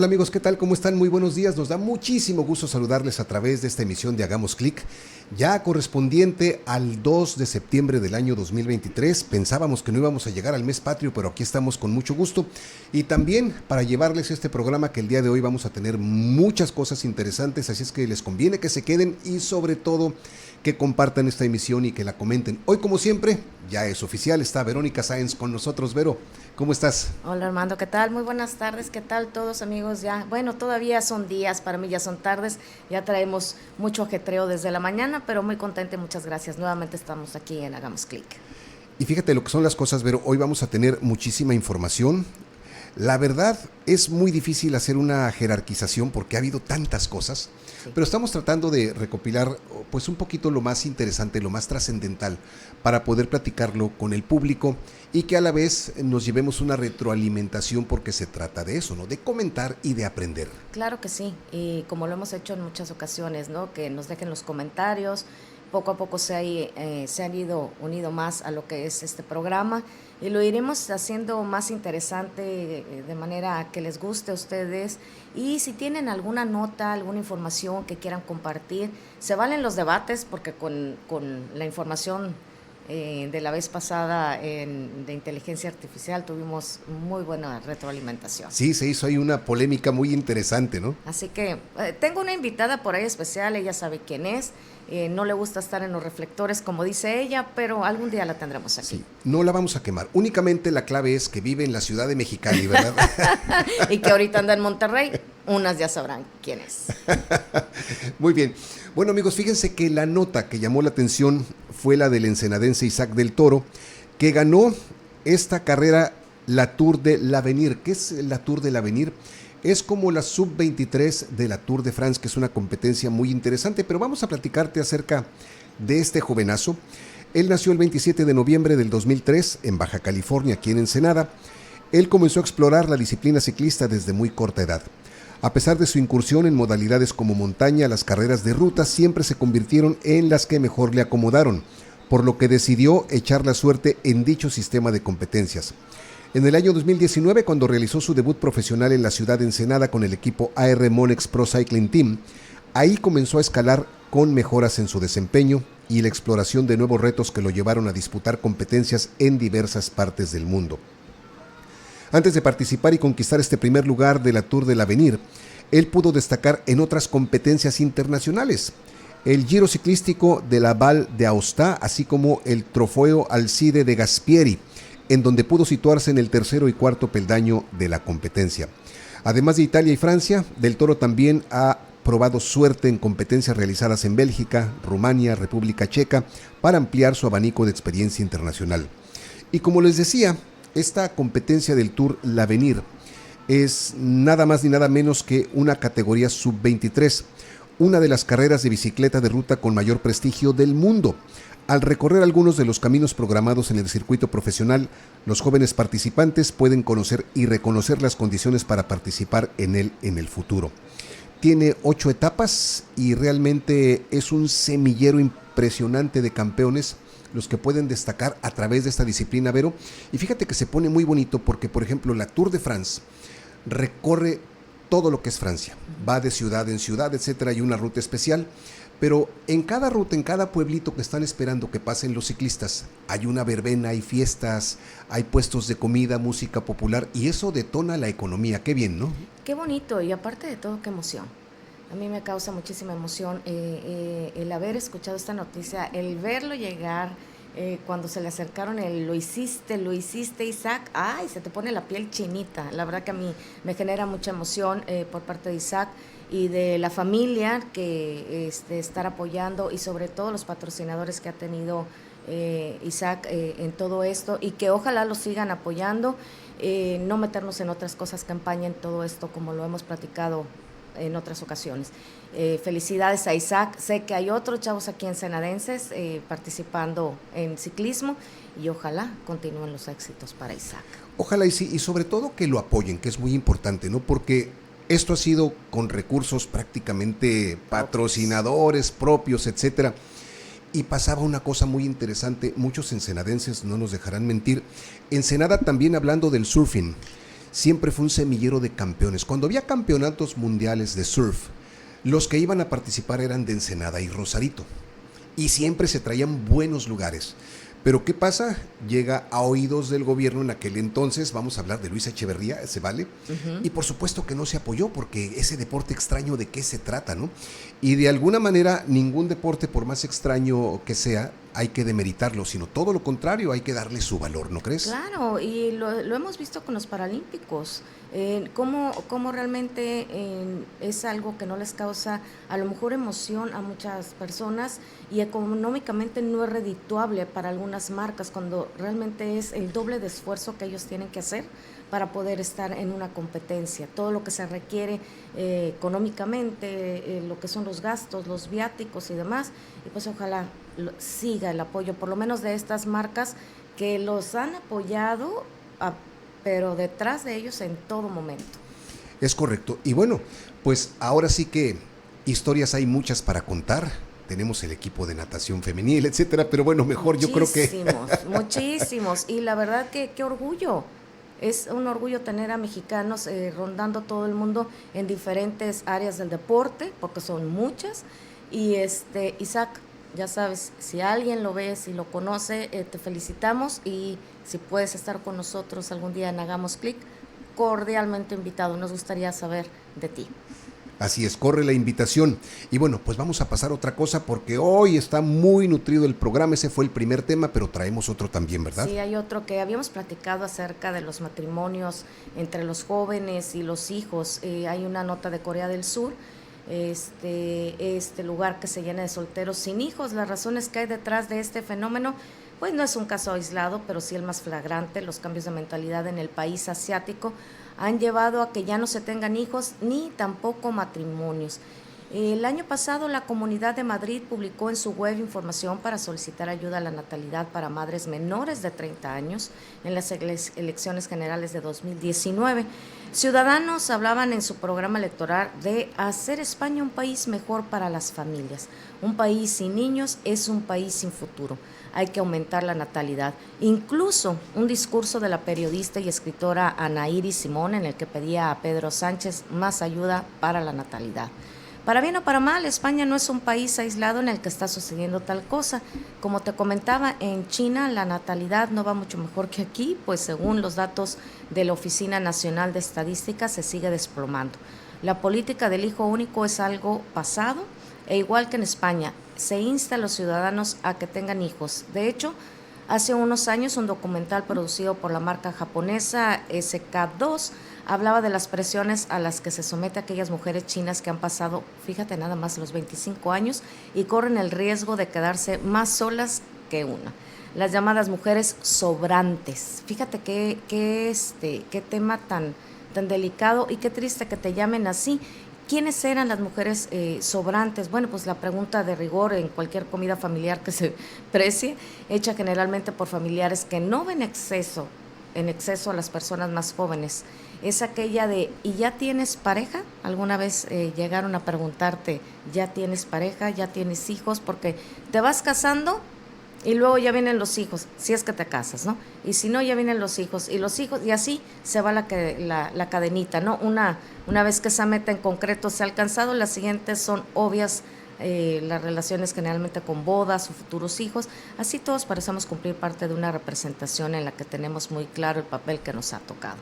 Hola amigos, ¿qué tal? ¿Cómo están? Muy buenos días. Nos da muchísimo gusto saludarles a través de esta emisión de Hagamos Clic, ya correspondiente al 2 de septiembre del año 2023. Pensábamos que no íbamos a llegar al mes patrio, pero aquí estamos con mucho gusto. Y también para llevarles este programa que el día de hoy vamos a tener muchas cosas interesantes, así es que les conviene que se queden y sobre todo que compartan esta emisión y que la comenten. Hoy, como siempre, ya es oficial, está Verónica Sáenz con nosotros. Vero, ¿cómo estás? Hola Armando, ¿qué tal? Muy buenas tardes, ¿qué tal todos amigos? Ya, bueno, todavía son días, para mí ya son tardes, ya traemos mucho ajetreo desde la mañana, pero muy contenta, muchas gracias. Nuevamente estamos aquí en Hagamos Clic. Y fíjate lo que son las cosas, Vero, hoy vamos a tener muchísima información. La verdad es muy difícil hacer una jerarquización porque ha habido tantas cosas, sí, pero estamos tratando de recopilar pues un poquito lo más interesante, lo más trascendental para poder platicarlo con el público y que a la vez nos llevemos una retroalimentación porque se trata de eso, ¿no? De comentar y de aprender. Claro que sí, y como lo hemos hecho en muchas ocasiones, ¿no? Que nos dejen los comentarios. Poco a poco se han ido unido más a lo que es este programa y lo iremos haciendo más interesante de manera que les guste a ustedes. Y si tienen alguna nota, alguna información que quieran compartir, se valen los debates porque con la información de la vez pasada de inteligencia artificial tuvimos muy buena retroalimentación. Sí, se hizo ahí una polémica muy interesante, ¿no? Así que tengo una invitada por ahí especial, ella sabe quién es. No le gusta estar en los reflectores, como dice ella, pero algún día la tendremos aquí. Sí, no la vamos a quemar. Únicamente la clave es que vive en la ciudad de Mexicali, ¿verdad? Y que ahorita anda en Monterrey. Unas ya sabrán quién es. Muy bien. Bueno, amigos, fíjense que la nota que llamó la atención fue la del ensenadense Isaac del Toro, que ganó esta carrera, la Tour de l'Avenir. ¿Qué es la Tour de l'Avenir? Es como la sub-23 de la Tour de France, que es una competencia muy interesante, pero vamos a platicarte acerca de este jovenazo. Él nació el 27 de noviembre del 2003 en Baja California, aquí en Ensenada. Él comenzó a explorar la disciplina ciclista desde muy corta edad. A pesar de su incursión en modalidades como montaña, las carreras de ruta siempre se convirtieron en las que mejor le acomodaron, por lo que decidió echar la suerte en dicho sistema de competencias. En el año 2019, cuando realizó su debut profesional en la ciudad de Ensenada con el equipo AR Monex Pro Cycling Team, ahí comenzó a escalar con mejoras en su desempeño y la exploración de nuevos retos que lo llevaron a disputar competencias en diversas partes del mundo. Antes de participar y conquistar este primer lugar de la Tour de l'Avenir, él pudo destacar en otras competencias internacionales, el Giro Ciclístico de la Val d'Aosta, así como el Trofeo Alcide de Gaspieri, en donde pudo situarse en el tercero y cuarto peldaño de la competencia. Además de Italia y Francia, Del Toro también ha probado suerte en competencias realizadas en Bélgica, Rumania, República Checa, para ampliar su abanico de experiencia internacional. Y como les decía, esta competencia del Tour l'Avenir es nada más ni nada menos que una categoría sub-23, una de las carreras de bicicleta de ruta con mayor prestigio del mundo. Al recorrer algunos de los caminos programados en el circuito profesional, los jóvenes participantes pueden conocer y reconocer las condiciones para participar en él en el futuro. Tiene 8 etapas y realmente es un semillero impresionante de campeones los que pueden destacar a través de esta disciplina, Vero. Y fíjate que se pone muy bonito porque, por ejemplo, la Tour de France recorre todo lo que es Francia. Va de ciudad en ciudad, etcétera, hay una ruta especial. Pero en cada ruta, en cada pueblito que están esperando que pasen los ciclistas, hay una verbena, hay fiestas, hay puestos de comida, música popular, y eso detona la economía. Qué bien, ¿no? Qué bonito, y aparte de todo, qué emoción. A mí me causa muchísima emoción el haber escuchado esta noticia, el verlo llegar, cuando se le acercaron lo hiciste Isaac, ay, se te pone la piel chinita. La verdad que a mí me genera mucha emoción por parte de Isaac y de la familia que estar apoyando, y sobre todo los patrocinadores que ha tenido Isaac en todo esto, y que ojalá lo sigan apoyando, no meternos en otras cosas que empañen todo esto, como lo hemos platicado en otras ocasiones. Felicidades a Isaac. Sé que hay otros chavos aquí ensenadenses participando en ciclismo, y ojalá continúen los éxitos para Isaac. Ojalá y sí, y sobre todo que lo apoyen, que es muy importante, ¿no? Porque esto ha sido con recursos prácticamente patrocinadores propios, etcétera. Y pasaba una cosa muy interesante, muchos ensenadenses no nos dejarán mentir. Ensenada también, hablando del surfing, siempre fue un semillero de campeones. Cuando había campeonatos mundiales de surf, los que iban a participar eran de Ensenada y Rosarito. Y siempre se traían buenos lugares. Pero ¿qué pasa? Llega a oídos del gobierno en aquel entonces, vamos a hablar de Luis Echeverría, ¿se vale? Y por supuesto que no se apoyó, porque ese deporte extraño, ¿de qué se trata, no? Y de alguna manera, ningún deporte, por más extraño que sea, hay que demeritarlo, sino todo lo contrario, hay que darle su valor, ¿no crees? Claro, y lo hemos visto con los Paralímpicos, cómo realmente es algo que no les causa a lo mejor emoción a muchas personas y económicamente no es redituable para algunas marcas, cuando realmente es el doble de esfuerzo que ellos tienen que hacer para poder estar en una competencia. Todo lo que se requiere económicamente, lo que son los gastos, los viáticos y demás, y pues ojalá siga el apoyo, por lo menos de estas marcas que los han apoyado, pero detrás de ellos en todo momento. Es correcto. Y bueno, pues ahora sí que historias hay muchas para contar. Tenemos el equipo de natación femenil, etcétera, pero bueno, mejor yo creo que... Muchísimos. Y la verdad que qué orgullo. Es un orgullo tener a mexicanos rondando todo el mundo en diferentes áreas del deporte, porque son muchas. Y Isaac, ya sabes, si alguien lo ve, si lo conoce, te felicitamos, y si puedes estar con nosotros algún día en Hagamos Clic, cordialmente invitado. Nos gustaría saber de ti. Así es, corre la invitación. Y bueno, pues vamos a pasar a otra cosa, porque hoy está muy nutrido el programa. Ese fue el primer tema, pero traemos otro también, ¿verdad? Sí, hay otro que habíamos platicado acerca de los matrimonios entre los jóvenes y los hijos. Hay una nota de Corea del Sur, este lugar que se llena de solteros sin hijos. Las razones que hay detrás de este fenómeno, pues no es un caso aislado, pero sí el más flagrante. Los cambios de mentalidad en el país asiático han llevado a que ya no se tengan hijos ni tampoco matrimonios. El año pasado la Comunidad de Madrid publicó en su web información para solicitar ayuda a la natalidad para madres menores de 30 años en las elecciones generales de 2019. Ciudadanos hablaban en su programa electoral de hacer España un país mejor para las familias. Un país sin niños es un país sin futuro. Hay que aumentar la natalidad. Incluso un discurso de la periodista y escritora Ana Iris Simón, en el que pedía a Pedro Sánchez más ayuda para la natalidad. Para bien o para mal, España no es un país aislado en el que está sucediendo tal cosa. Como te comentaba, en China la natalidad no va mucho mejor que aquí, pues según los datos de la Oficina Nacional de Estadística se sigue desplomando. La política del hijo único es algo pasado, e igual que en España, se insta a los ciudadanos a que tengan hijos. De hecho, hace unos años un documental producido por la marca japonesa SK2 hablaba de las presiones a las que se somete a aquellas mujeres chinas que han pasado, fíjate nada más, los 25 años y corren el riesgo de quedarse más solas que una. Las llamadas mujeres sobrantes. Fíjate qué tema tan delicado y qué triste que te llamen así. ¿Quiénes eran las mujeres sobrantes? Bueno, pues la pregunta de rigor en cualquier comida familiar que se precie, hecha generalmente por familiares que no ven en exceso a las personas más jóvenes, es aquella de, ¿y ya tienes pareja? ¿Alguna vez llegaron a preguntarte, ¿ya tienes pareja? ¿Ya tienes hijos? Porque te vas casando y luego ya vienen los hijos, si es que te casas, ¿no? Y si no, ya vienen los hijos, y así se va la cadenita, ¿no? Una vez que esa meta en concreto se ha alcanzado, las siguientes son obvias, las relaciones generalmente con bodas o futuros hijos. Así todos parecemos cumplir parte de una representación en la que tenemos muy claro el papel que nos ha tocado.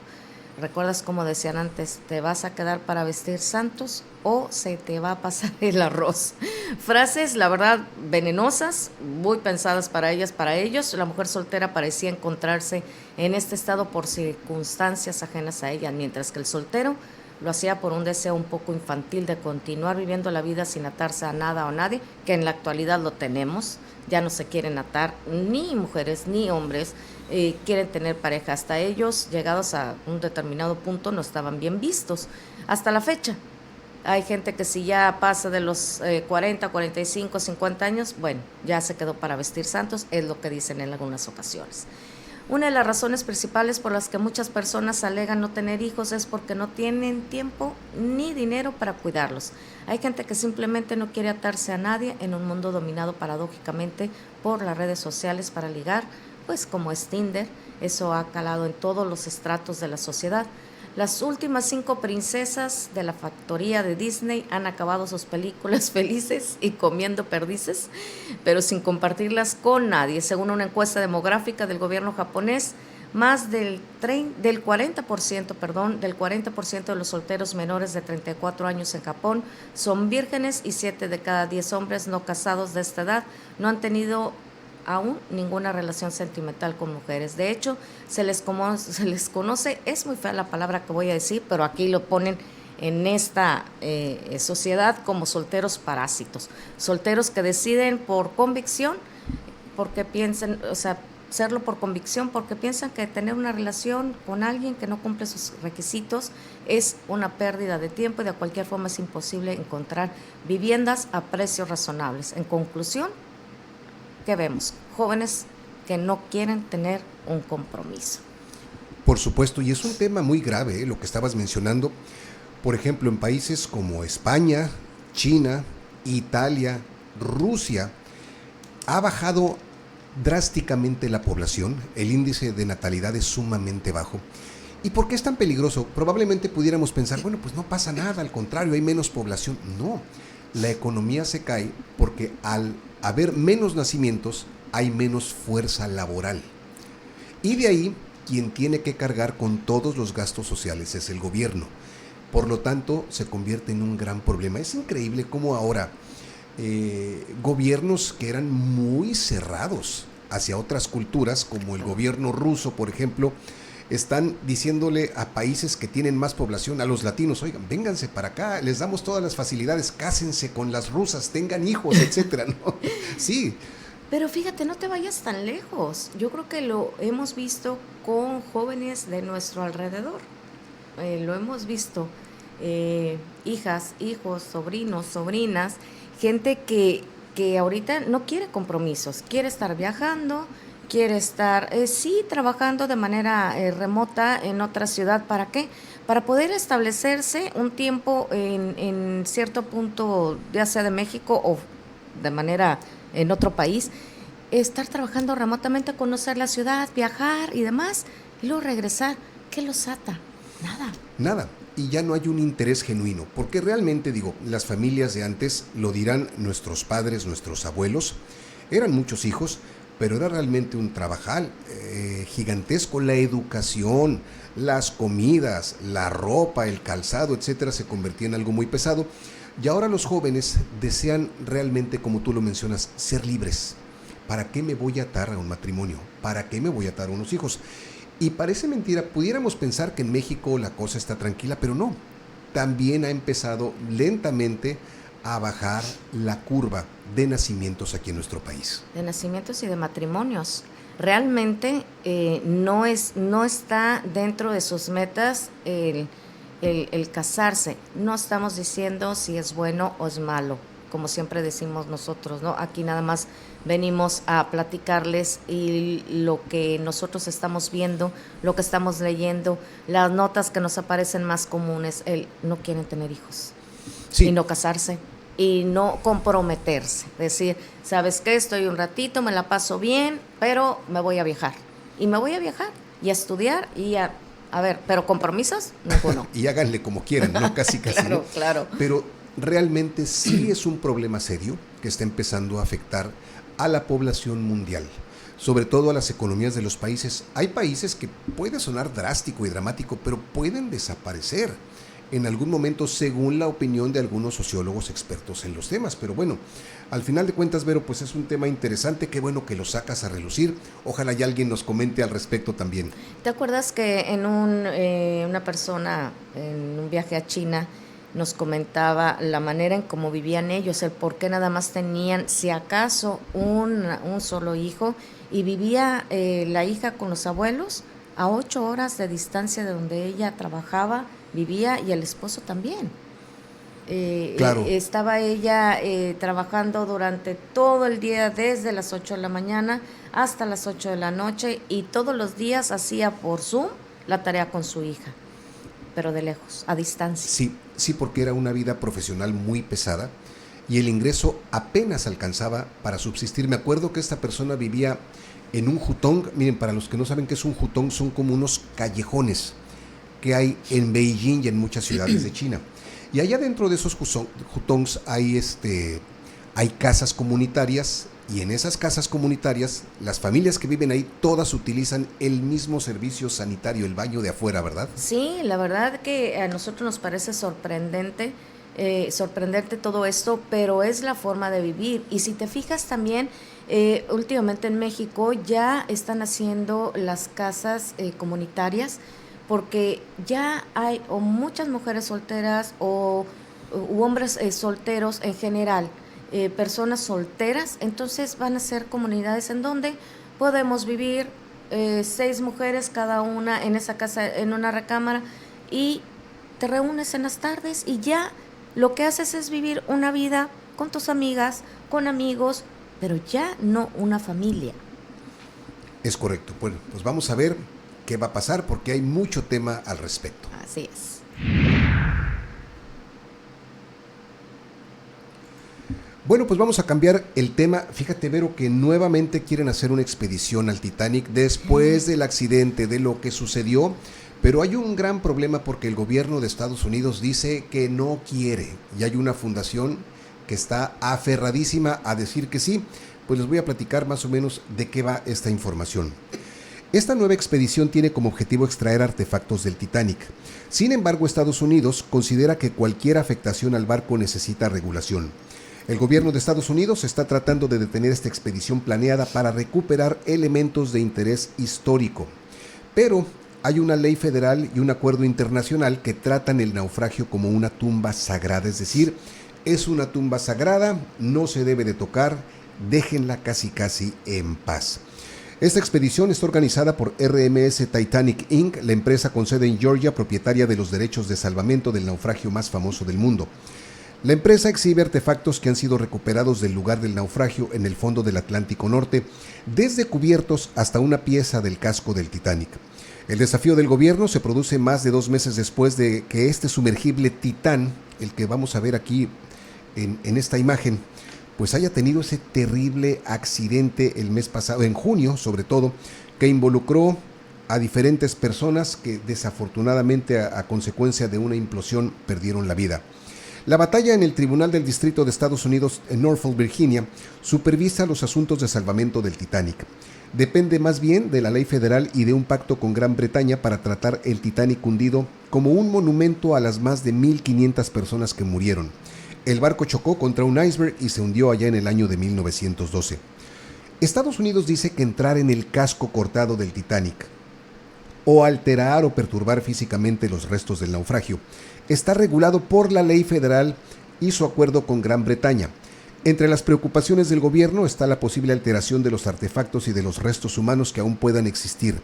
¿Recuerdas cómo decían antes, te vas a quedar para vestir santos o se te va a pasar el arroz? Frases, la verdad, venenosas, muy pensadas para ellas, para ellos. La mujer soltera parecía encontrarse en este estado por circunstancias ajenas a ella, mientras que el soltero lo hacía por un deseo un poco infantil de continuar viviendo la vida sin atarse a nada o nadie, que en la actualidad lo tenemos. Ya no se quieren atar ni mujeres ni hombres, quieren tener pareja. Hasta ellos, llegados a un determinado punto, no estaban bien vistos. Hasta la fecha, hay gente que si ya pasa de los 40, 45, 50 años, bueno, ya se quedó para vestir santos, es lo que dicen en algunas ocasiones. Una de las razones principales por las que muchas personas alegan no tener hijos es porque no tienen tiempo ni dinero para cuidarlos. Hay gente que simplemente no quiere atarse a nadie en un mundo dominado paradójicamente por las redes sociales para ligar, pues como es Tinder. Eso ha calado en todos los estratos de la sociedad. Las últimas 5 princesas de la factoría de Disney han acabado sus películas felices y comiendo perdices, pero sin compartirlas con nadie. Según una encuesta demográfica del gobierno japonés, más del 40% de los solteros menores de 34 años en Japón son vírgenes y 7 de cada 10 hombres no casados de esta edad no han tenido aún ninguna relación sentimental con mujeres. De hecho, se les conoce, es muy fea la palabra que voy a decir, pero aquí lo ponen en esta sociedad como solteros parásitos, solteros que deciden por convicción, porque piensan, o sea, serlo por convicción, porque piensan que tener una relación con alguien que no cumple sus requisitos es una pérdida de tiempo y de cualquier forma es imposible encontrar viviendas a precios razonables. En conclusión, ¿qué vemos? Jóvenes que no quieren tener un compromiso. Por supuesto, y es un tema muy grave, lo que estabas mencionando. Por ejemplo, en países como España, China, Italia, Rusia, ha bajado drásticamente la población, el índice de natalidad es sumamente bajo. ¿Y por qué es tan peligroso? Probablemente pudiéramos pensar, bueno, pues no pasa nada, al contrario, hay menos población. No, la economía se cae porque al haber menos nacimientos hay menos fuerza laboral. Y de ahí, quien tiene que cargar con todos los gastos sociales es el gobierno. Por lo tanto, se convierte en un gran problema. Es increíble cómo ahora gobiernos que eran muy cerrados hacia otras culturas, como el gobierno ruso, por ejemplo, están diciéndole a países que tienen más población, a los latinos, oigan, vénganse para acá, les damos todas las facilidades, cásense con las rusas, tengan hijos, etcétera, ¿no? Sí. Pero fíjate, no te vayas tan lejos. Yo creo que lo hemos visto con jóvenes de nuestro alrededor. Lo hemos visto, hijas, hijos, sobrinos, sobrinas, gente que ahorita no quiere compromisos, quiere estar viajando, quiere estar, sí, trabajando de manera remota en otra ciudad. ¿Para qué? Para poder establecerse un tiempo en cierto punto, ya sea de México o de manera en otro país, estar trabajando remotamente, conocer la ciudad, viajar y demás, y luego regresar. ¿Qué los ata? Nada. Nada. Y ya no hay un interés genuino, porque realmente, digo, las familias de antes, lo dirán nuestros padres, nuestros abuelos, eran muchos hijos, pero era realmente un trabajal gigantesco. La educación, las comidas, la ropa, el calzado, etcétera, se convertía en algo muy pesado. Y ahora los jóvenes desean realmente, como tú lo mencionas, ser libres. ¿Para qué me voy a atar a un matrimonio? ¿Para qué me voy a atar a unos hijos? Y parece mentira, pudiéramos pensar que en México la cosa está tranquila, pero no. También ha empezado lentamente a bajar la curva de nacimientos aquí en nuestro país. De nacimientos y de matrimonios. Realmente no está dentro de sus metas el casarse. No estamos diciendo si es bueno o es malo, como siempre decimos nosotros, ¿no? Aquí nada más venimos a platicarles y lo que nosotros estamos viendo, lo que estamos leyendo, las notas que nos aparecen más comunes, no quieren tener hijos, sí, y no casarse y no comprometerse, decir, ¿sabes qué? Estoy un ratito, me la paso bien, pero me voy a viajar y a estudiar y a ver, pero compromisos, ninguno. Y háganle como quieran, no casi, claro, ¿no? Claro. Pero realmente sí es un problema serio que está empezando a afectar a la población mundial, sobre todo a las economías de los países. Hay países que puede sonar drástico y dramático, pero pueden desaparecer en algún momento, según la opinión de algunos sociólogos expertos en los temas. Pero bueno, al final de cuentas, Vero, pues es un tema interesante, qué bueno que lo sacas a relucir. Ojalá y alguien nos comente al respecto también. ¿Te acuerdas que en una persona en un viaje a China nos comentaba la manera en cómo vivían ellos, el por qué nada más tenían, si acaso, un solo hijo, y vivía la hija con los abuelos a 8 horas de distancia de donde ella trabajaba, vivía, y el esposo también. Claro. Estaba ella trabajando durante todo el día, desde las 8 de la mañana hasta las 8 de la noche, y todos los días hacía por Zoom la tarea con su hija, pero de lejos, a distancia. Sí, porque era una vida profesional muy pesada y el ingreso apenas alcanzaba para subsistir. Me acuerdo que esta persona vivía en un hutong. Miren, para los que no saben qué es un hutong, son como unos callejones que hay en Beijing y en muchas ciudades de China. Y allá dentro de esos hutongs hay casas comunitarias, y en esas casas comunitarias, las familias que viven ahí, todas utilizan el mismo servicio sanitario, el baño de afuera, ¿verdad? Sí, la verdad que a nosotros nos parece sorprendente todo esto, pero es la forma de vivir. Y si te fijas también, últimamente en México ya están haciendo las casas comunitarias, porque ya hay o muchas mujeres solteras u hombres solteros en general, personas solteras, entonces van a ser comunidades en donde podemos vivir 6 mujeres cada una en esa casa, en una recámara, y te reúnes en las tardes y ya lo que haces es vivir una vida con tus amigas, con amigos, pero ya no una familia. Es correcto. Bueno, pues vamos a ver qué va a pasar porque hay mucho tema al respecto. Así es. Bueno, pues vamos a cambiar el tema. Fíjate, Vero, que nuevamente quieren hacer una expedición al Titanic después del accidente, de lo que sucedió, pero hay un gran problema porque el gobierno de Estados Unidos dice que no quiere, y hay una fundación que está aferradísima a decir que sí. Pues les voy a platicar más o menos de qué va esta información. Esta nueva expedición tiene como objetivo extraer artefactos del Titanic. Sin embargo, Estados Unidos considera que cualquier afectación al barco necesita regulación. El gobierno de Estados Unidos está tratando de detener esta expedición planeada para recuperar elementos de interés histórico. Pero hay una ley federal y un acuerdo internacional que tratan el naufragio como una tumba sagrada, es decir, es una tumba sagrada, no se debe de tocar, déjenla casi en paz. Esta expedición está organizada por RMS Titanic Inc., la empresa con sede en Georgia, propietaria de los derechos de salvamento del naufragio más famoso del mundo. La empresa exhibe artefactos que han sido recuperados del lugar del naufragio en el fondo del Atlántico Norte, desde cubiertos hasta una pieza del casco del Titanic. El desafío del gobierno se produce más de 2 meses después de que este sumergible Titán, el que vamos a ver aquí en esta imagen, pues haya tenido ese terrible accidente el mes pasado, en junio sobre todo, que involucró a diferentes personas que desafortunadamente a consecuencia de una implosión perdieron la vida. La batalla en el Tribunal del Distrito de Estados Unidos en Norfolk, Virginia, supervisa los asuntos de salvamento del Titanic. Depende más bien de la ley federal y de un pacto con Gran Bretaña para tratar el Titanic hundido como un monumento a las más de 1,500 personas que murieron. El barco chocó contra un iceberg y se hundió allá en el año de 1912. Estados Unidos dice que entrar en el casco cortado del Titanic o alterar o perturbar físicamente los restos del naufragio está regulado por la ley federal y su acuerdo con Gran Bretaña. Entre las preocupaciones del gobierno está la posible alteración de los artefactos y de los restos humanos que aún puedan existir.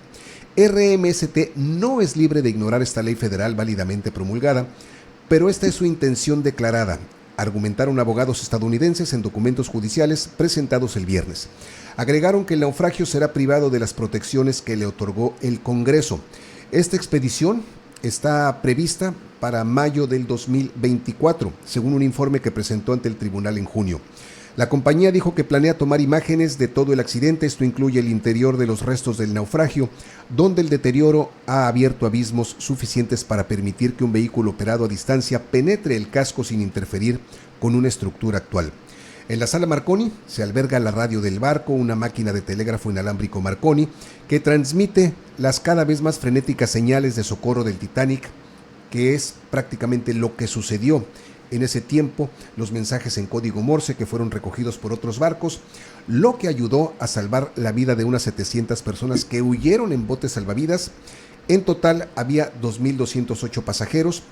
RMST no es libre de ignorar esta ley federal válidamente promulgada, pero esta es su intención declarada, argumentaron abogados estadounidenses en documentos judiciales presentados el viernes. Agregaron que el naufragio será privado de las protecciones que le otorgó el Congreso. Esta expedición está prevista para mayo del 2024, según un informe que presentó ante el tribunal en junio. La compañía dijo que planea tomar imágenes de todo el accidente. Esto incluye el interior de los restos del naufragio, donde el deterioro ha abierto abismos suficientes para permitir que un vehículo operado a distancia penetre el casco sin interferir con una estructura actual. En la sala Marconi se alberga la radio del barco, una máquina de telégrafo inalámbrico Marconi que transmite las cada vez más frenéticas señales de socorro del Titanic, que es prácticamente lo que sucedió en ese tiempo, los mensajes en código Morse que fueron recogidos por otros barcos, lo que ayudó a salvar la vida de unas 700 personas que huyeron en botes salvavidas. En total había 2,208 pasajeros,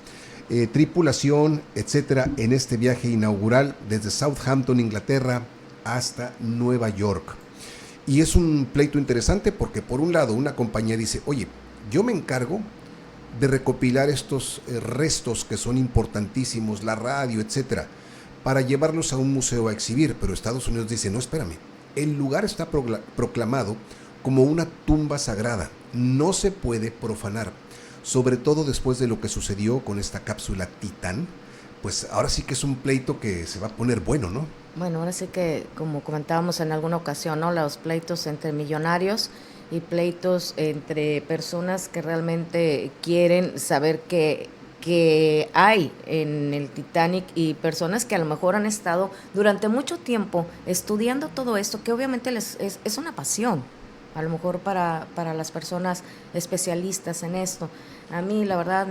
tripulación, etcétera, en este viaje inaugural desde Southampton, Inglaterra, hasta Nueva York. Y es un pleito interesante porque por un lado una compañía dice, oye, yo me encargo de recopilar estos restos que son importantísimos, la radio, etcétera, para llevarlos a un museo a exhibir, pero Estados Unidos dice, no, espérame, el lugar está proclamado como una tumba sagrada, no se puede profanar, sobre todo después de lo que sucedió con esta cápsula Titán. Pues ahora sí que es un pleito que se va a poner bueno, ¿no? Bueno, ahora sí que, como comentábamos en alguna ocasión, ¿no?, los pleitos entre millonarios y pleitos entre personas que realmente quieren saber que hay en el Titanic y personas que a lo mejor han estado durante mucho tiempo estudiando todo esto, que obviamente es una pasión, a lo mejor para las personas especialistas en esto. A mí, la verdad,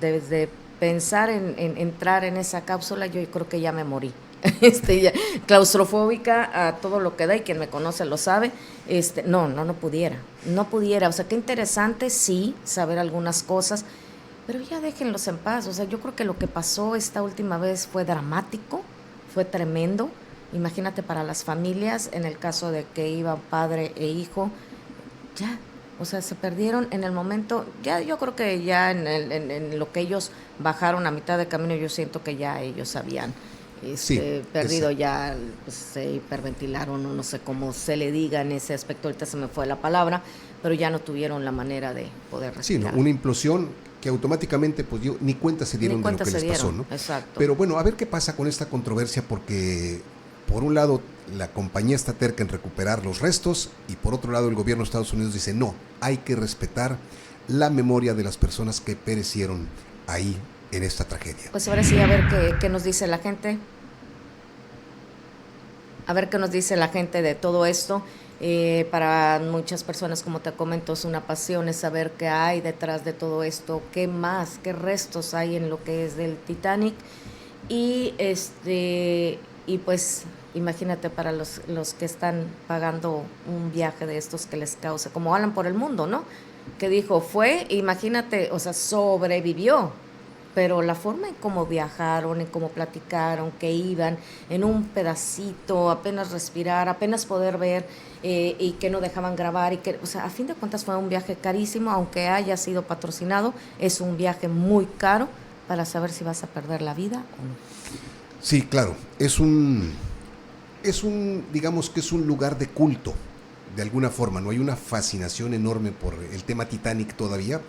desde pensar en entrar en esa cápsula, yo creo que ya me morí. Ya, claustrofóbica a todo lo que da, y quien me conoce lo sabe. No pudiera, o sea, qué interesante sí saber algunas cosas, pero ya déjenlos en paz. O sea, yo creo que lo que pasó esta última vez fue dramático, fue tremendo. Imagínate para las familias, en el caso de que iban padre e hijo, ya, o sea, se perdieron en el momento. Ya, yo creo que ya en lo que ellos bajaron a mitad de camino, yo siento que ya ellos habían Sí, perdido, ya pues, se hiperventilaron, o no sé cómo se le diga en ese aspecto, ahorita se me fue la palabra, pero ya no tuvieron la manera de poder sí, ¿no? respirar. Una implosión que automáticamente pues ni cuenta se dieron Ni de lo cuenta que se les pasó, dieron, ¿no? exacto. Pero bueno, a ver qué pasa con esta controversia, porque por un lado la compañía está terca en recuperar los restos y por otro lado el gobierno de Estados Unidos dice no, hay que respetar la memoria de las personas que perecieron ahí en esta tragedia. Pues ahora sí, a ver qué nos dice la gente. A ver qué nos dice la gente de todo esto. Para muchas personas, como te comento, es una pasión, es saber qué hay detrás de todo esto, qué más, qué restos hay en lo que es del Titanic. Y y pues imagínate para los que están pagando un viaje de estos que les causa, como Alan por el mundo, ¿no? Que dijo, imagínate, o sea, sobrevivió, pero la forma en cómo viajaron, en cómo platicaron, que iban en un pedacito, apenas respirar, apenas poder ver, y que no dejaban grabar, y que, o sea, a fin de cuentas fue un viaje carísimo, aunque haya sido patrocinado, es un viaje muy caro para saber si vas a perder la vida o no. Sí, claro, digamos que es un lugar de culto, de alguna forma, no hay una fascinación enorme por el tema Titanic todavía,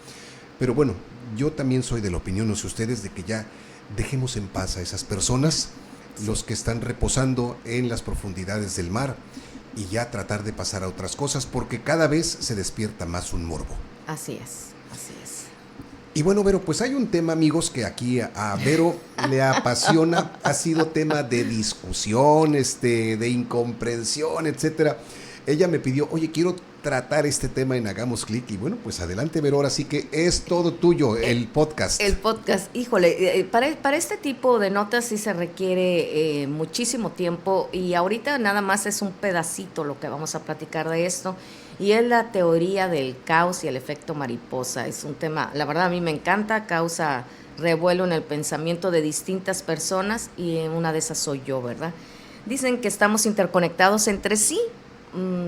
pero bueno, yo también soy de la opinión, no sé ustedes, de que ya dejemos en paz a esas personas, sí, los que están reposando en las profundidades del mar, y ya tratar de pasar a otras cosas, porque cada vez se despierta más un morbo. Así es, así es. Y bueno, Vero, pues hay un tema, amigos, que aquí a Vero le apasiona, ha sido tema de discusión, de incomprensión, etcétera. Ella me pidió, oye, quiero tratar este tema en Hagamos Clic, y bueno, pues adelante, Vero, ahora sí que es todo tuyo, el podcast. El podcast, híjole, para este tipo de notas sí se requiere muchísimo tiempo, y ahorita nada más es un pedacito lo que vamos a platicar de esto, y es la teoría del caos y el efecto mariposa. Es un tema, la verdad a mí me encanta, causa revuelo en el pensamiento de distintas personas, y una de esas soy yo, ¿verdad? Dicen que estamos interconectados entre sí.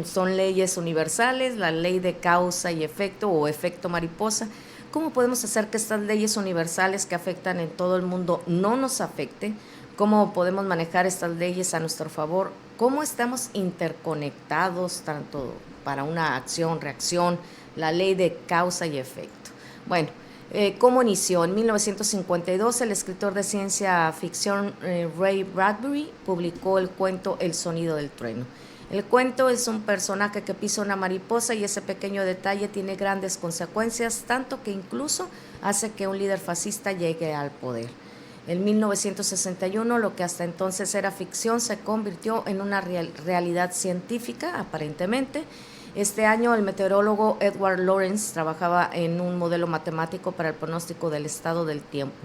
Son leyes universales, la ley de causa y efecto o efecto mariposa. ¿Cómo podemos hacer que estas leyes universales que afectan en todo el mundo no nos afecten? ¿Cómo podemos manejar estas leyes a nuestro favor? ¿Cómo estamos interconectados tanto para una acción, reacción, la ley de causa y efecto? Bueno, ¿cómo inició? En 1952 el escritor de ciencia ficción Ray Bradbury publicó el cuento El sonido del trueno. El cuento es un personaje que pisa una mariposa, y ese pequeño detalle tiene grandes consecuencias, tanto que incluso hace que un líder fascista llegue al poder. En 1961, lo que hasta entonces era ficción se convirtió en una realidad científica, aparentemente. Este año el meteorólogo Edward Lorenz trabajaba en un modelo matemático para el pronóstico del estado del tiempo.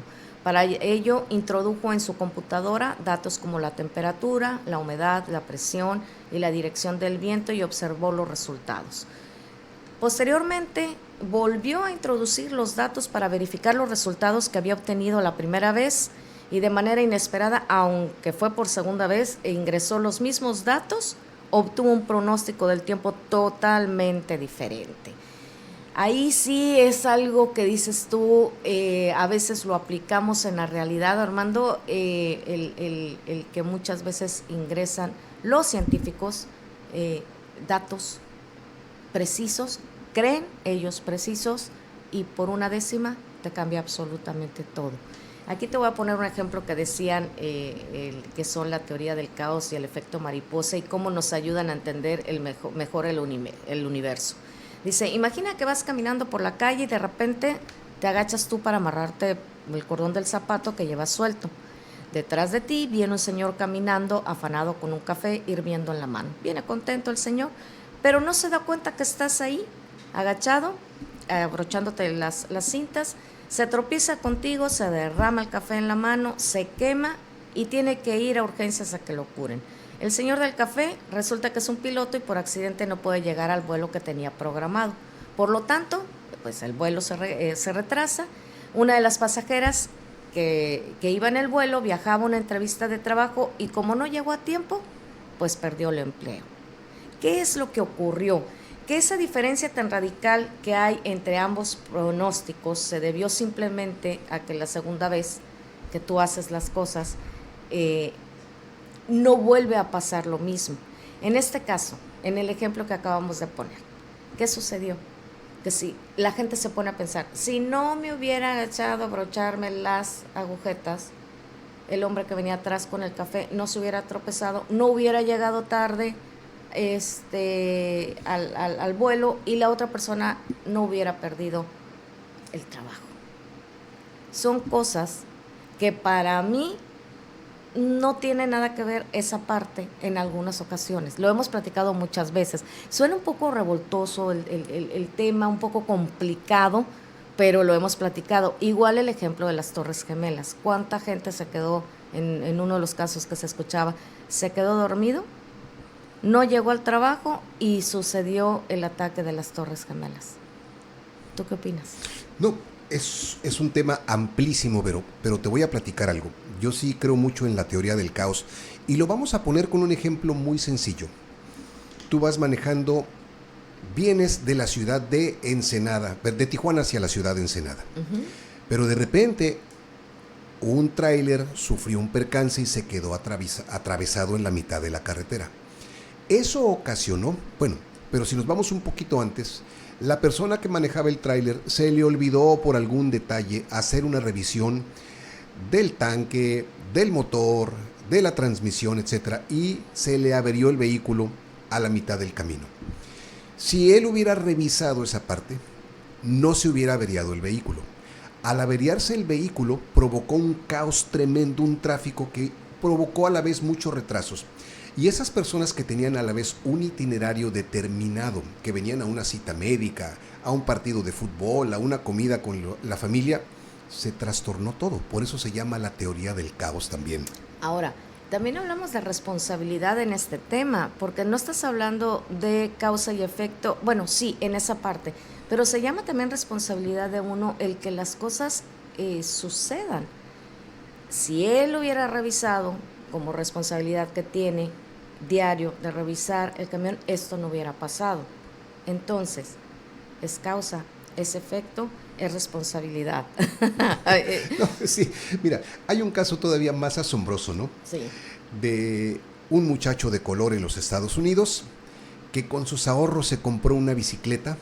Para ello, introdujo en su computadora datos como la temperatura, la humedad, la presión y la dirección del viento, y observó los resultados. Posteriormente, volvió a introducir los datos para verificar los resultados que había obtenido la primera vez, y de manera inesperada, aunque fue por segunda vez, ingresó los mismos datos, obtuvo un pronóstico del tiempo totalmente diferente. Ahí sí es algo que dices tú, a veces lo aplicamos en la realidad, Armando, el que muchas veces ingresan los científicos datos precisos, creen ellos precisos, y por una décima te cambia absolutamente todo. Aquí te voy a poner un ejemplo que decían que son la teoría del caos y el efecto mariposa y cómo nos ayudan a entender mejor el universo. Dice, imagina que vas caminando por la calle y de repente te agachas tú para amarrarte el cordón del zapato que llevas suelto. Detrás de ti viene un señor caminando, afanado con un café hirviendo en la mano. Viene contento el señor, pero no se da cuenta que estás ahí, agachado, abrochándote las cintas, se tropieza contigo, se derrama el café en la mano, se quema y tiene que ir a urgencias a que lo curen. El señor del café resulta que es un piloto y por accidente no puede llegar al vuelo que tenía programado. Por lo tanto, pues el vuelo se retrasa. Una de las pasajeras que iba en el vuelo viajaba a una entrevista de trabajo y como no llegó a tiempo, pues perdió el empleo. ¿Qué es lo que ocurrió? Que esa diferencia tan radical que hay entre ambos pronósticos se debió simplemente a que la segunda vez que tú haces las cosas no vuelve a pasar lo mismo. En este caso, en el ejemplo que acabamos de poner, ¿qué sucedió? Que si la gente se pone a pensar, si no me hubiera agachado a abrocharme las agujetas, el hombre que venía atrás con el café no se hubiera tropezado, no hubiera llegado tarde al vuelo y la otra persona no hubiera perdido el trabajo. Son cosas que para mí no tiene nada que ver esa parte en algunas ocasiones. Lo hemos platicado muchas veces. Suena un poco revoltoso el tema, un poco complicado, pero lo hemos platicado. Igual el ejemplo de las Torres Gemelas. ¿Cuánta gente se quedó, en uno de los casos que se escuchaba, se quedó dormido? No llegó al trabajo y sucedió el ataque de las Torres Gemelas. ¿Tú qué opinas? No, es un tema amplísimo, pero te voy a platicar algo. Yo sí creo mucho en la teoría del caos y lo vamos a poner con un ejemplo muy sencillo. Tú vas manejando, vienes de la ciudad de Ensenada, de Tijuana hacia la ciudad de Ensenada, pero de repente un tráiler sufrió un percance y se quedó atravesado en la mitad de la carretera. Eso ocasionó, pero si nos vamos un poquito antes, la persona que manejaba el tráiler se le olvidó por algún detalle hacer una revisión del tanque, del motor, de la transmisión, etcétera, y se le averió el vehículo a la mitad del camino. Si él hubiera revisado esa parte, no se hubiera averiado el vehículo. Al averiarse el vehículo, provocó un caos tremendo, un tráfico que provocó a la vez muchos retrasos. Y esas personas que tenían a la vez un itinerario determinado, que venían a una cita médica, a un partido de fútbol, a una comida con la familia, se trastornó todo. Por eso se llama la teoría del caos también. Ahora, también hablamos de responsabilidad en este tema, porque no estás hablando de causa y efecto, bueno, sí, en esa parte, pero se llama también responsabilidad de uno el que las cosas sucedan. Si él hubiera revisado como responsabilidad que tiene diario de revisar el camión, esto no hubiera pasado. Entonces, es causa, es efecto, es responsabilidad. No, sí, mira, hay un caso todavía más asombroso, ¿no? Sí. De un muchacho de color en los Estados Unidos que con sus ahorros se compró una bicicleta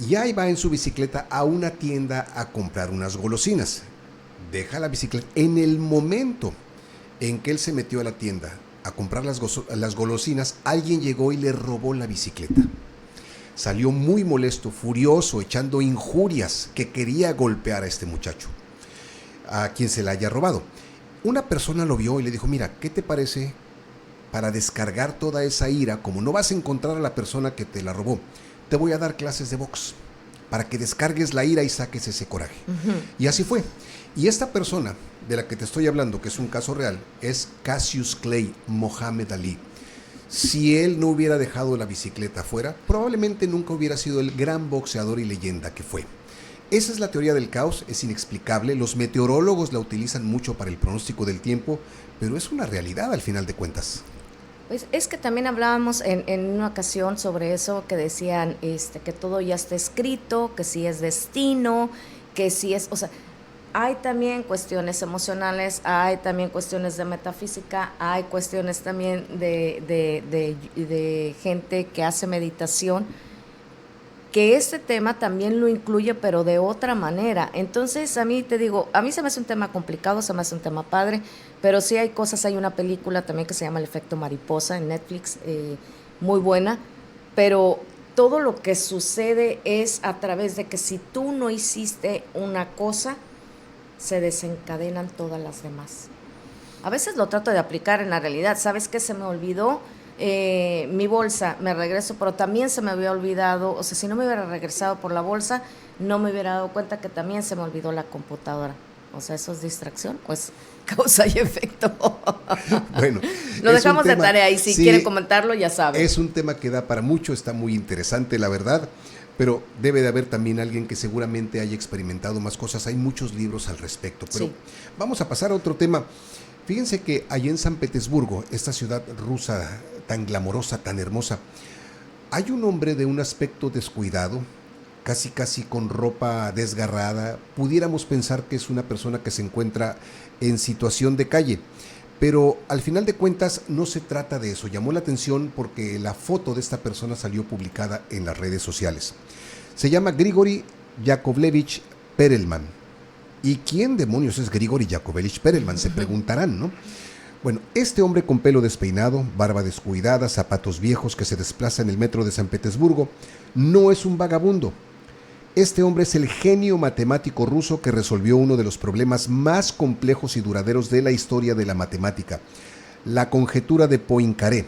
y ahí va en su bicicleta a una tienda a comprar unas golosinas. Deja la bicicleta. En el momento en que él se metió a la tienda a comprar las golosinas, alguien llegó y le robó la bicicleta. Salió muy molesto, furioso, echando injurias, que quería golpear a este muchacho, a quien se la haya robado. Una persona lo vio y le dijo, mira, ¿qué te parece para descargar toda esa ira? Como no vas a encontrar a la persona que te la robó, te voy a dar clases de box para que descargues la ira y saques ese coraje. Y así fue. Y esta persona de la que te estoy hablando, que es un caso real, es Cassius Clay, Muhammad Ali. Si él no hubiera dejado la bicicleta afuera, probablemente nunca hubiera sido el gran boxeador y leyenda que fue. Esa es la teoría del caos, es inexplicable. Los meteorólogos la utilizan mucho para el pronóstico del tiempo, pero es una realidad al final de cuentas. Pues es que también hablábamos en una ocasión sobre eso, que decían que todo ya está escrito, que sí es destino, que sí es, o sea, hay también cuestiones emocionales, hay también cuestiones de metafísica, hay cuestiones también de gente que hace meditación, que este tema también lo incluye, pero de otra manera. Entonces, a mí te digo, a mí se me hace un tema complicado, se me hace un tema padre, pero sí hay cosas, hay una película también que se llama El efecto mariposa en Netflix, muy buena, pero todo lo que sucede es a través de que si tú no hiciste una cosa, se desencadenan todas las demás. A veces lo trato de aplicar en la realidad. ¿Sabes qué? Se me olvidó mi bolsa, me regreso, pero también se me había olvidado, o sea, si no me hubiera regresado por la bolsa, no me hubiera dado cuenta que también se me olvidó la computadora. O sea, ¿eso es distracción? Pues causa y efecto. Bueno, lo dejamos de tarea y si sí, quieren comentarlo, ya saben. Es un tema que da para mucho, está muy interesante, la verdad, pero debe de haber también alguien que seguramente haya experimentado más cosas. Hay muchos libros al respecto, pero sí, vamos a pasar a otro tema. Fíjense que allá en San Petersburgo, esta ciudad rusa tan glamorosa, tan hermosa, hay un hombre de un aspecto descuidado, casi con ropa desgarrada. Pudiéramos pensar que es una persona que se encuentra en situación de calle, pero al final de cuentas no se trata de eso. Llamó la atención porque la foto de esta persona salió publicada en las redes sociales. Se llama Grigori Yakovlevich Perelman. ¿Y quién demonios es Grigori Yakovlevich Perelman? Se preguntarán, ¿no? Bueno, este hombre con pelo despeinado, barba descuidada, zapatos viejos que se desplaza en el metro de San Petersburgo, no es un vagabundo. Este hombre es el genio matemático ruso que resolvió uno de los problemas más complejos y duraderos de la historia de la matemática, la conjetura de Poincaré.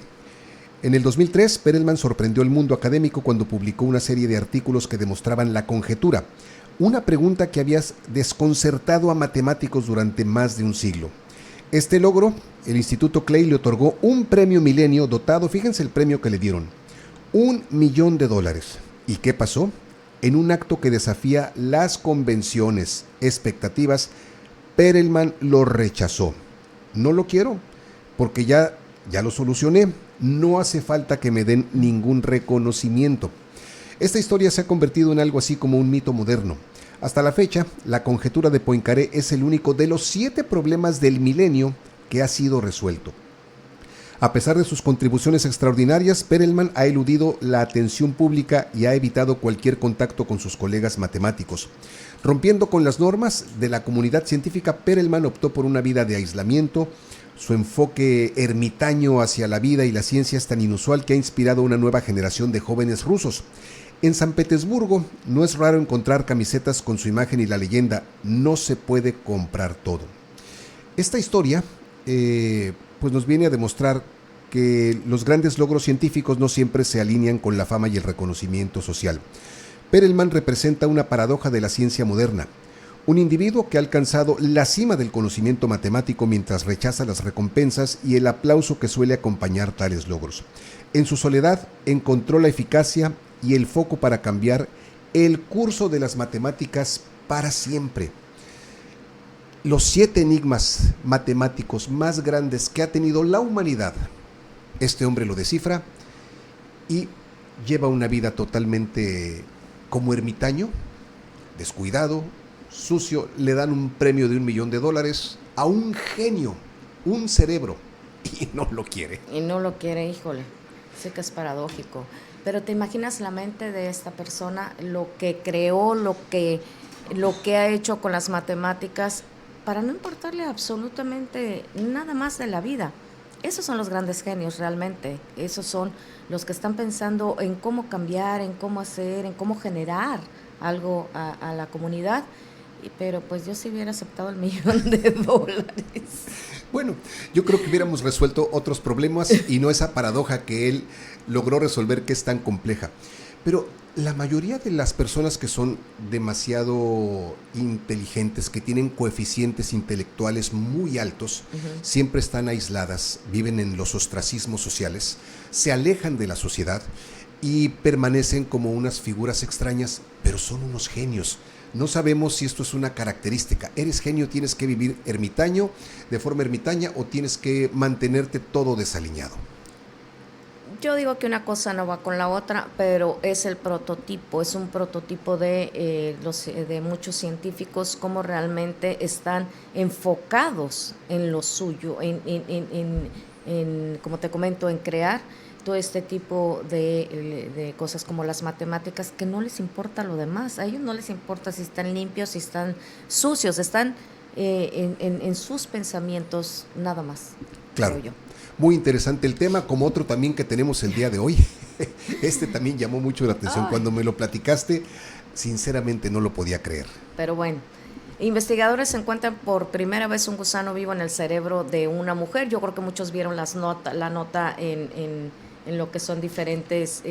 En el 2003, Perelman sorprendió al mundo académico cuando publicó una serie de artículos que demostraban la conjetura, una pregunta que había desconcertado a matemáticos durante más de un siglo. Este logro, el Instituto Clay le otorgó un premio Milenio dotado, fíjense el premio que le dieron, $1.000.000. ¿Y qué pasó? En un acto que desafía las convenciones, expectativas, Perelman lo rechazó. No lo quiero, porque ya lo solucioné, no hace falta que me den ningún reconocimiento. Esta historia se ha convertido en algo así como un mito moderno. Hasta la fecha, la conjetura de Poincaré es el único de los 7 problemas del milenio que ha sido resuelto. A pesar de sus contribuciones extraordinarias, Perelman ha eludido la atención pública y ha evitado cualquier contacto con sus colegas matemáticos. Rompiendo con las normas de la comunidad científica, Perelman optó por una vida de aislamiento. Su enfoque ermitaño hacia la vida y la ciencia es tan inusual que ha inspirado a una nueva generación de jóvenes rusos. En San Petersburgo no es raro encontrar camisetas con su imagen y la leyenda "No se puede comprar todo". Esta historia pues nos viene a demostrar que los grandes logros científicos no siempre se alinean con la fama y el reconocimiento social. Perelman representa una paradoja de la ciencia moderna. Un individuo que ha alcanzado la cima del conocimiento matemático mientras rechaza las recompensas y el aplauso que suele acompañar tales logros. En su soledad encontró la eficacia y el foco para cambiar el curso de las matemáticas para siempre. Los 7 enigmas matemáticos más grandes que ha tenido la humanidad, este hombre lo descifra y lleva una vida totalmente como ermitaño, descuidado, sucio. Le dan un premio de $1.000.000 a un genio, un cerebro, y no lo quiere. Y no lo quiere, híjole, sé que es paradójico. Pero te imaginas la mente de esta persona, lo que creó, lo que ha hecho con las matemáticas, para no importarle absolutamente nada más de la vida. Esos son los grandes genios realmente, esos son los que están pensando en cómo cambiar, en cómo hacer, en cómo generar algo a la comunidad. Pero pues yo sí hubiera aceptado el $1.000.000. Bueno, yo creo que hubiéramos resuelto otros problemas y no esa paradoja que él logró resolver, que es tan compleja. Pero la mayoría de las personas que son demasiado inteligentes, que tienen coeficientes intelectuales muy altos, siempre están aisladas, viven en los ostracismos sociales, se alejan de la sociedad y permanecen como unas figuras extrañas, pero son unos genios. No sabemos si esto es una característica. ¿Eres genio, tienes que vivir ermitaño, de forma ermitaña, o tienes que mantenerte todo desaliñado? Yo digo que una cosa no va con la otra, pero es el prototipo, es un prototipo de muchos científicos, cómo realmente están enfocados en lo suyo, en como te comento, en crear todo este tipo de cosas como las matemáticas, que no les importa lo demás. A ellos no les importa si están limpios, si están sucios, están en sus pensamientos nada más. Claro. Creo yo. Muy interesante el tema, como otro también que tenemos el día de hoy. Este también llamó mucho la atención. Ay. Cuando me lo platicaste, sinceramente no lo podía creer. Pero bueno, investigadores encuentran por primera vez un gusano vivo en el cerebro de una mujer. Yo creo que muchos vieron la nota en lo que son diferentes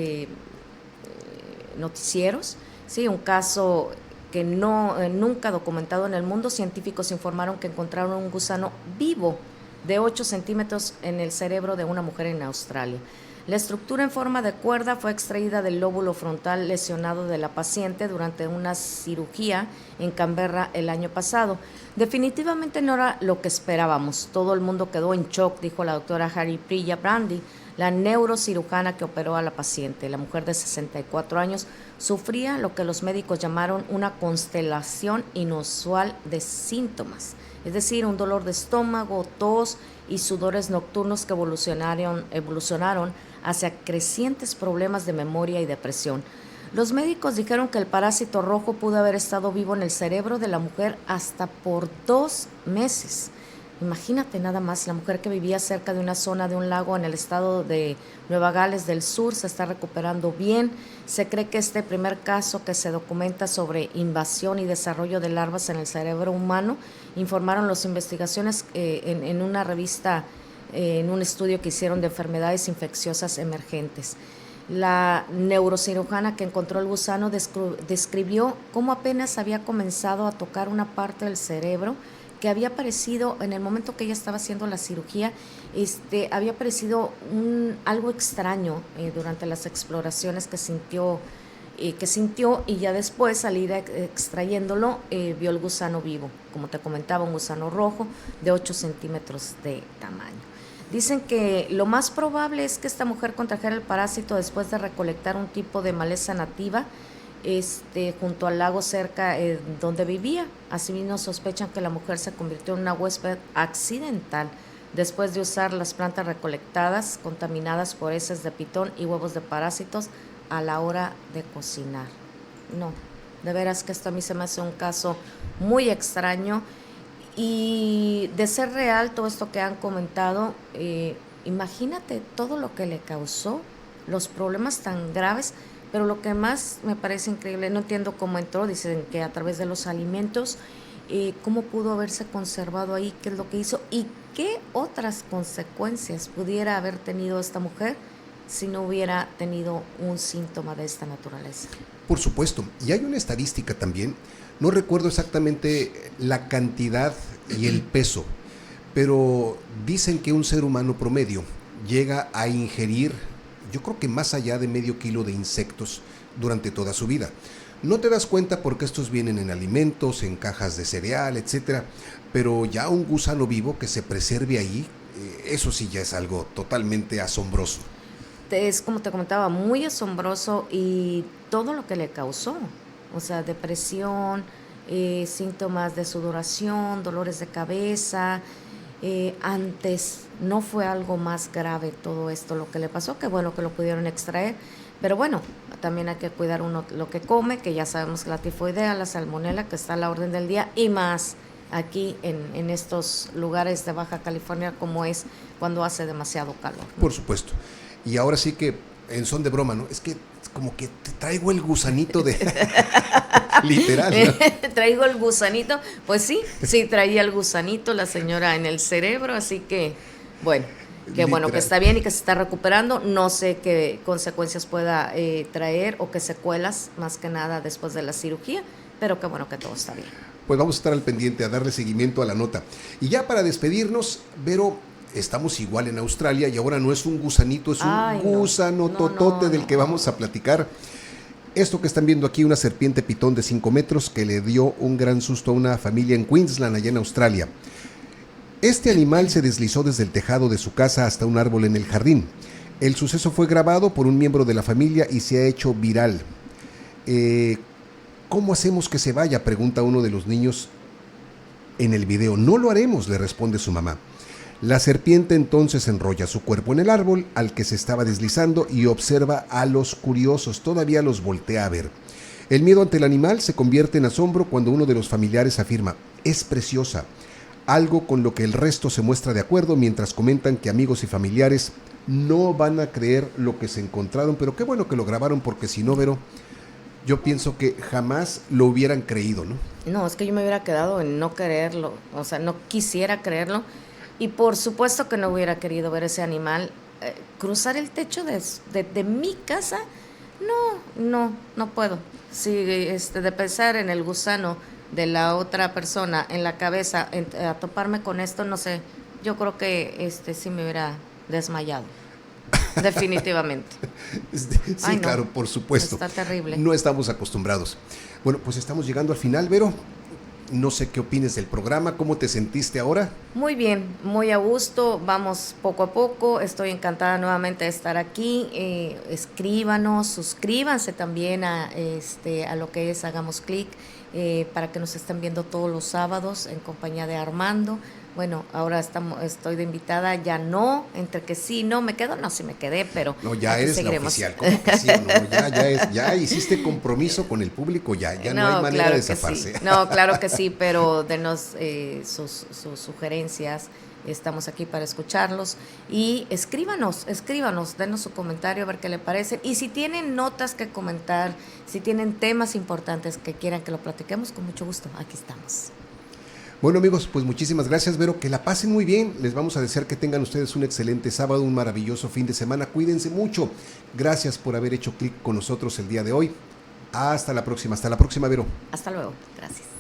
noticieros. Sí, un caso que nunca documentado en el mundo. Científicos informaron que encontraron un gusano vivo de 8 centímetros en el cerebro de una mujer en Australia. La estructura en forma de cuerda fue extraída del lóbulo frontal lesionado de la paciente durante una cirugía en Canberra el año pasado. Definitivamente no era lo que esperábamos. Todo el mundo quedó en shock, dijo la doctora Haripriya Brandy, la neurocirujana que operó a la paciente. La mujer de 64 años sufría lo que los médicos llamaron una constelación inusual de síntomas, es decir, un dolor de estómago, tos y sudores nocturnos que evolucionaron hacia crecientes problemas de memoria y depresión. Los médicos dijeron que el parásito rojo pudo haber estado vivo en el cerebro de la mujer hasta por 2 meses. Imagínate nada más, la mujer que vivía cerca de una zona de un lago en el estado de Nueva Gales del Sur se está recuperando bien. Se cree que este primer caso que se documenta sobre invasión y desarrollo de larvas en el cerebro humano, informaron las investigaciones en una revista, en un estudio que hicieron de enfermedades infecciosas emergentes. La neurocirujana que encontró el gusano describió cómo apenas había comenzado a tocar una parte del cerebro que había aparecido en el momento que ella estaba haciendo la cirugía, había aparecido algo extraño durante las exploraciones que sintió y ya después al ir extrayéndolo vio el gusano vivo, como te comentaba, un gusano rojo de 8 centímetros de tamaño. Dicen que lo más probable es que esta mujer contrajera el parásito después de recolectar un tipo de maleza nativa junto al lago cerca donde vivía. Asimismo sospechan que la mujer se convirtió en una huésped accidental después de usar las plantas recolectadas contaminadas por heces de pitón y huevos de parásitos a la hora de cocinar. No, de veras que esto a mí se me hace un caso muy extraño, y de ser real todo esto que han comentado, imagínate todo lo que le causó, los problemas tan graves. Pero lo que más me parece increíble, no entiendo cómo entró, dicen que a través de los alimentos, cómo pudo haberse conservado ahí, qué es lo que hizo y qué otras consecuencias pudiera haber tenido esta mujer si no hubiera tenido un síntoma de esta naturaleza. Por supuesto, y hay una estadística también, no recuerdo exactamente la cantidad y el peso, pero dicen que un ser humano promedio llega a ingerir, yo creo que más allá de medio kilo de insectos durante toda su vida. No te das cuenta porque estos vienen en alimentos, en cajas de cereal, etcétera, pero ya un gusano vivo que se preserve ahí, eso sí ya es algo totalmente asombroso. Es como te comentaba, muy asombroso, y todo lo que le causó, o sea, depresión, síntomas de sudoración, dolores de cabeza. Antes no fue algo más grave todo esto lo que le pasó, que bueno que lo pudieron extraer, pero bueno, también hay que cuidar uno lo que come, que ya sabemos que la tifoidea, la salmonela, que está a la orden del día, y más aquí en estos lugares de Baja California, como es cuando hace demasiado calor, ¿no? Por supuesto. Y ahora sí que, en son de broma, ¿no? Es que como que te traigo el gusanito de... Literal, ¿no? Traigo el gusanito. Pues sí traía el gusanito la señora en el cerebro, así que, bueno, bueno, que está bien y que se está recuperando. No sé qué consecuencias pueda traer o qué secuelas, más que nada después de la cirugía, pero qué bueno que todo está bien. Pues vamos a estar al pendiente, a darle seguimiento a la nota. Y ya para despedirnos, Vero, estamos igual en Australia y ahora no es un gusanito, es un gusano totote del que vamos a platicar. Esto que están viendo aquí, una serpiente pitón de 5 metros que le dio un gran susto a una familia en Queensland, allá en Australia. Este animal se deslizó desde el tejado de su casa hasta un árbol en el jardín. El suceso fue grabado por un miembro de la familia y se ha hecho viral. ¿Cómo hacemos que se vaya?, pregunta uno de los niños en el video. No lo haremos, le responde su mamá. La serpiente entonces enrolla su cuerpo en el árbol al que se estaba deslizando y observa a los curiosos, todavía los voltea a ver. El miedo ante el animal se convierte en asombro cuando uno de los familiares afirma: es preciosa, algo con lo que el resto se muestra de acuerdo, mientras comentan que amigos y familiares no van a creer lo que se encontraron, pero qué bueno que lo grabaron, porque si no, Vero, yo pienso que jamás lo hubieran creído, ¿no? No, es que yo me hubiera quedado en no quererlo, o sea, no quisiera creerlo, y por supuesto que no hubiera querido ver ese animal cruzar el techo de mi casa. No puedo. Si de pensar en el gusano de la otra persona en la cabeza, a toparme con esto, no sé, yo creo que sí me hubiera desmayado, definitivamente. Sí, Ay, no, claro, por supuesto. está terrible. No estamos acostumbrados. Bueno, pues estamos llegando al final, Vero. No sé qué opines del programa, ¿cómo te sentiste ahora? Muy bien, muy a gusto, vamos poco a poco, estoy encantada nuevamente de estar aquí. Escríbanos, suscríbanse también a lo que es Hagamos Clic, para que nos estén viendo todos los sábados en compañía de Armando. Bueno, ahora estoy de invitada, ya no, entre que sí, no, me quedo, no, sí me quedé, pero no, ya aquí eres seguiremos. la oficial, ¿cómo que sí? No, ya hiciste compromiso con el público, ya no hay manera claro de que zafarse. sí. No, claro que sí, pero denos sus sugerencias, estamos aquí para escucharlos, y escríbanos, denos su comentario a ver qué le parece, y si tienen notas que comentar, si tienen temas importantes que quieran que lo platiquemos, con mucho gusto, aquí estamos. Bueno, amigos, pues muchísimas gracias, Vero, que la pasen muy bien. Les vamos a desear que tengan ustedes un excelente sábado, un maravilloso fin de semana. Cuídense mucho. Gracias por haber hecho clic con nosotros el día de hoy. Hasta la próxima, Vero. Hasta luego, gracias.